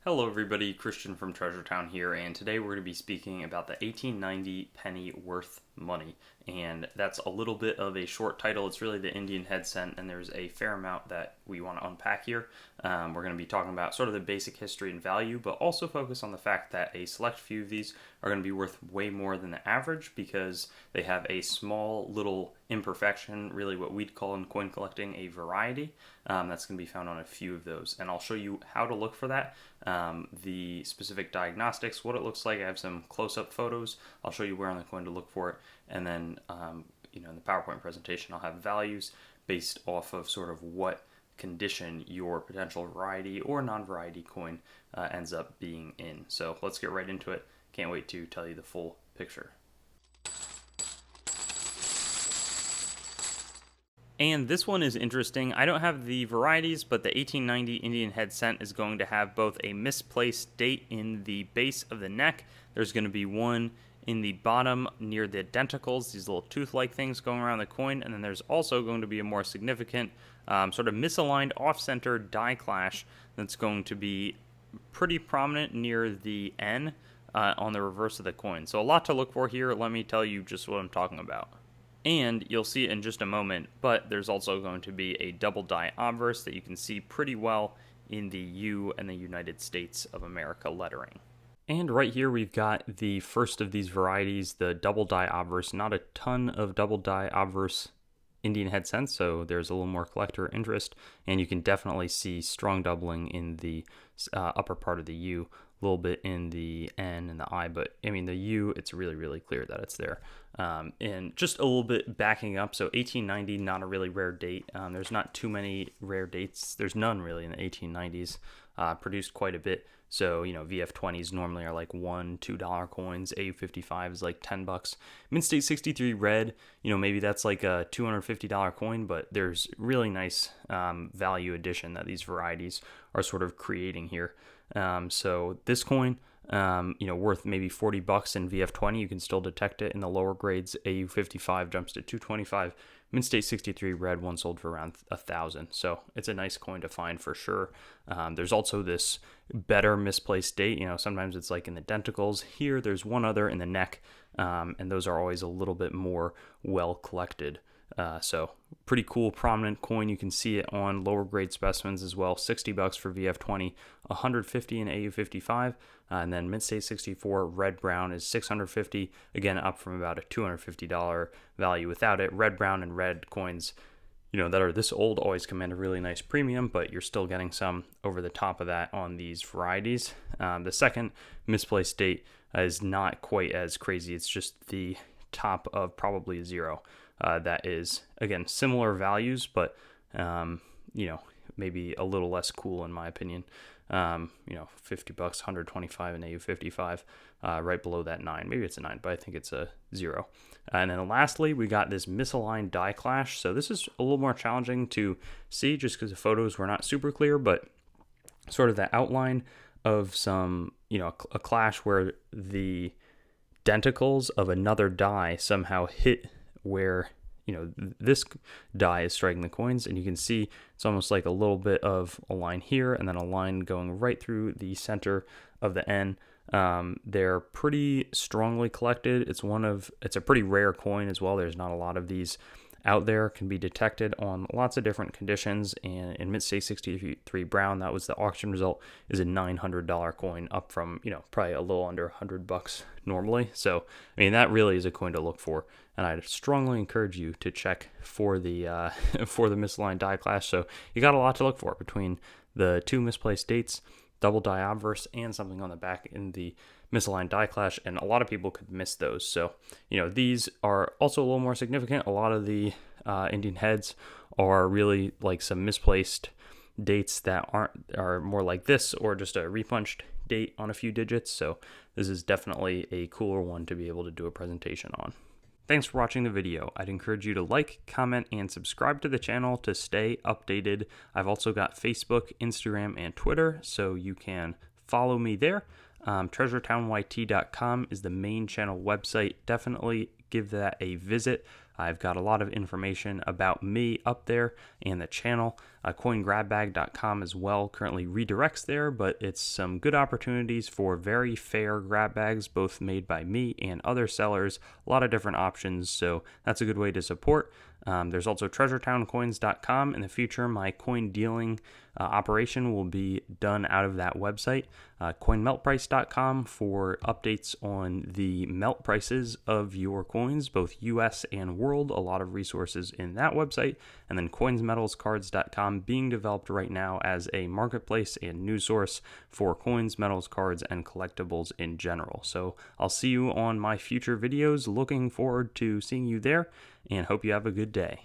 Hello everybody, Christian from Treasure Town here, and today we're going to be speaking about the 1890 penny worth money. And that's a little bit of a short title. It's really the Indian head cent, and there's a fair amount that we want to unpack here. We're going to be talking about sort of the basic history and value, but also focus on the fact that a select few of these are going to be worth way more than the average because they have a small little imperfection, really what we'd call in coin collecting a variety. That's going to be found on a few of those, and I'll show you how to look for that, the specific diagnostics, what it looks like. I have some close-up photos. I'll show you where on the coin to look for it, and then in the PowerPoint presentation I'll have values based off of sort of what condition your potential variety or non-variety coin ends up being in. So let's get right into it. Can't wait to tell you the full picture. And this one is interesting. I don't have the varieties, but the 1890 Indian head cent is going to have both a misplaced date in the base of the neck. There's going to be one in the bottom near the denticles, these little tooth-like things going around the coin, and then there's also going to be a more significant sort of misaligned off-center die clash that's going to be pretty prominent near the N on the reverse of the coin. So a lot to look for here. Let me tell you just what I'm talking about. And you'll see it in just a moment, but there's also going to be a double die obverse that you can see pretty well in the U and the United States of America lettering. And right here we've got the first of these varieties, the double die obverse. Not a ton of double die obverse Indian head cents, so there's a little more collector interest, and you can definitely see strong doubling in the upper part of the U, a little bit in the N and the I, but I mean the U, it's really clear that it's there. And just a little bit backing up, so 1890, not a really rare date. There's not too many rare dates. There's none really in the 1890s. Produced quite a bit. So, VF20s normally are like $1, $2 coins. AU55 is like $10. Mint State 63 red, maybe that's like a $250 coin, but there's really nice value addition that these varieties are sort of creating here. So this coin, worth maybe $40 in VF20, you can still detect it in the lower grades. AU55 jumps to $225. Mint State 63 red, one sold for around $1,000. So it's a nice coin to find for sure. There's also this better misplaced date. Sometimes it's like in the denticles. Here, there's one other in the neck, and those are always a little bit more well collected. So pretty cool prominent coin. You can see it on lower grade specimens as well. $60 for VF20, $150 in AU55, and then Mint State 64 red brown is $650, again up from about a $250 value without it. Red brown and red coins that are this old always command a really nice premium, but you're still getting some over the top of that on these varieties. The second misplaced date is not quite as crazy. It's just the top of probably a zero. That is, again, similar values, but, maybe a little less cool in my opinion. $50, $125 in AU55, right below that 9. Maybe it's a 9, but I think it's a 0. And then lastly, we got this misaligned die clash. So this is a little more challenging to see just because the photos were not super clear, but sort of the outline of some, a clash where the denticles of another die somehow hit where this die is striking the coins, and you can see it's almost like a little bit of a line here and then a line going right through the center of the N. They're pretty strongly collected. It's a pretty rare coin as well. There's not a lot of these out there. Can be detected on lots of different conditions, and in Mint State 63 brown, that was the auction result, is a $900 coin, up from probably a little under $100 normally. So that really is a coin to look for, and I'd strongly encourage you to check for the for the misaligned die clash. So you got a lot to look for between the two misplaced dates, double die obverse, and something on the back in the misaligned die clash, and a lot of people could miss those. So these are also a little more significant. A lot of the Indian heads are really like some misplaced dates that are more like this, or just a repunched date on a few digits. So this is definitely a cooler one to be able to do a presentation on. Thanks for watching the video. I'd encourage you to like, comment, and subscribe to the channel to stay updated. I've also got Facebook, Instagram, and Twitter, so you can follow me there. TreasureTownYT.com is the main channel website. Definitely give that a visit. I've got a lot of information about me up there and the channel. Coingrabbag.com as well currently redirects there, but it's some good opportunities for very fair grab bags, both made by me and other sellers. A lot of different options, so that's a good way to support. There's also treasuretowncoins.com. In the future, my coin dealing operation will be done out of that website. Coinmeltprice.com for updates on the melt prices of your coins, both US and world. A lot of resources in that website. And then coinsmetalscards.com being developed right now as a marketplace and news source for coins, metals, cards, and collectibles in general. So I'll see you on my future videos. Looking forward to seeing you there, and hope you have a good day.